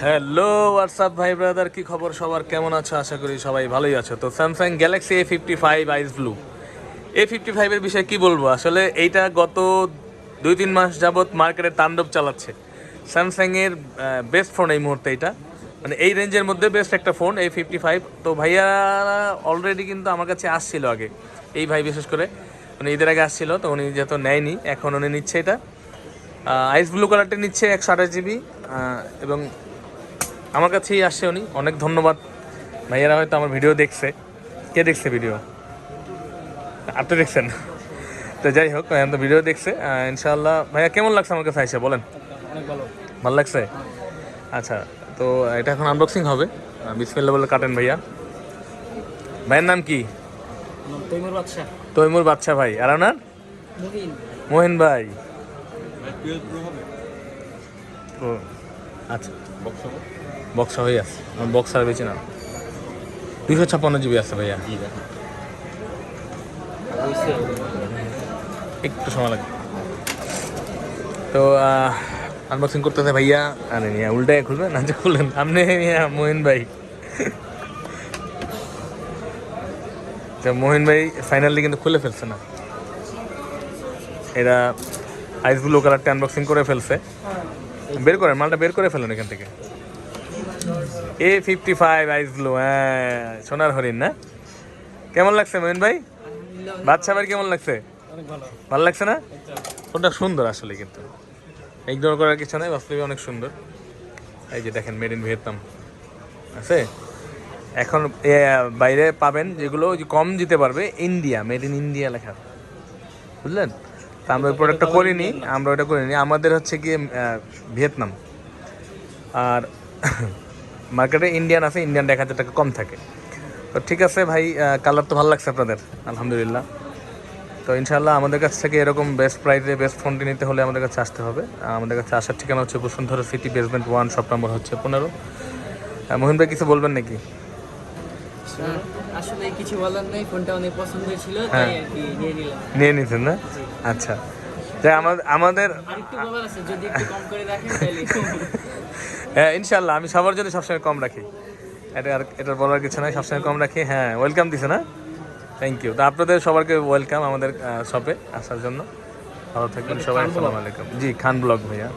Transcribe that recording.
Hello WhatsApp ভাই brother, কি খবর সবার? কেমন আছো? আশা করি সবাই ভালোই আছো। তো স্যামসাং গ্যালাক্সি A55 আইস ব্লু, A55 এর বিষয়ে কি বলবো? আসলে এইটা গত 2-3 মাস যাবৎ মার্কেটে তাণ্ডব চালাচ্ছে। স্যামসাংয়ের বেস্ট ফোন এই মুহূর্তে, এটা মানে এই রেঞ্জের মধ্যে বেস্ট একটা ফোন A55। তো ভাইয়া অলরেডি কিন্তু আমার কাছে আসছিল আগে, এই ভাই বিশেষ করে উনি ঈদের আগে আসছিল, তো উনি যেহেতু নেয়নি এখন উনি নিচ্ছে এটা আইস ব্লু কালারটা নিচ্ছে 128 GB এবং আমার কাছেই আসছে উনি। অনেক ধন্যবাদ ভাইয়ারা, হয়তো আমার ভিডিও দেখছে। কে দেখছে ভিডিও? আপনি দেখছেন? তো যাই হোক, তো ভিডিও দেখছে ইনশাআল্লাহ। ভাইয়া কেমন লাগছে আমার কাছে আইসা বলেন? অনেক ভালো। ভালো লাগছে? আচ্ছা, তো এটা এখন আনবক্সিং হবে। বিসমিল্লাহ বলে কাটেন ভাইয়া। ভাইয়ের নাম কি? তৈমুর বাদশা। তৈমুর বাদশা ভাই। আর আপনার? মুহিন। মোহিন ভাই। ও আচ্ছা, বক্সা হয়ে আছে, আমার বক্সার বেশি না, 256 GB আছে ভাইয়া। একটু সময় লাগবে। তো আনবক্সিং করতেছে ভাইয়া। আরে নিয়ে উল্টায় খুলবেন না, যে খুললেন আপনি মোহিন ভাই। তো মোহিন ভাই ফাইনালি কিন্তু খুলে ফেলছে না, এরা আইস ব্লু কালারটা আনবক্সিং করে ফেলছে। বের করেন, মালটা বের করে ফেলেন এখান থেকে। A55 আইস ব্লু, হ্যাঁ সোনার হরিণ না? কেমন লাগছে মোহিন ভাই? বাদশা ভাই কেমন লাগছে? অনেক ভালো। ভালো লাগছে না? ফোনটা সুন্দর আসলে, কিন্তু ইগনোর করার কিছু নাই, বাস্তবে অনেক সুন্দর। এই যে দেখেন, মেড ইন ভিয়েতনাম আছে। এখন বাইরে পাবেন যেগুলো ওই যে কম দিতে পারবে, ইন্ডিয়া, মেড ইন ইন্ডিয়া লেখা, বুঝলেন? তা আমরা ওই প্রোডাক্টটা করিনি, আমাদের হচ্ছে গিয়ে ভিয়েতনাম। আর মার্কেটে ইন্ডিয়ান আছে, ইন্ডিয়ান 1000 টাকা কম থাকে। তো ঠিক আছে ভাই, কালার তো ভালো লাগছে আপনাদের, আলহামদুলিল্লাহ। তো ইনশাল্লাহ আমাদের কাছ থেকে এরকম বেস্ট প্রাইসে বেস্ট ফোনটি নিতে হলে আমাদের কাছে আসতে হবে। আমাদের কাছে আসার ঠিকানা হচ্ছে Bashundhara city, basement 1, shop number হচ্ছে 15। মোহিন ভাই কিছু বলবেন নাকি? আসলে কিছু বলার নেই, ফোনটা অনেক পছন্দ ছিল, হ্যাঁ, তাই আর কি নিয়ে নিলাম। নিয়ে নিতেন না? আচ্ছা, তাই আমাদের আরেকটু বলার আছে, যদি একটু কম করে রাখেন তাহলে। হ্যাঁ ইনশাল্লাহ, আমি সবার জন্য সবসময় কম রাখি। এটার বলার কিছু নাই, সবসময় কম রাখি। হ্যাঁ, ওয়েলকাম দিছে না? Thank you. তো আপনাদের সবাইকে ওয়েলকাম আমাদের শপে আসার জন্য। ভালো থাকবেন সবাই, আসসালামু আলাইকুম। জি, খান ব্লগ ভাইয়া।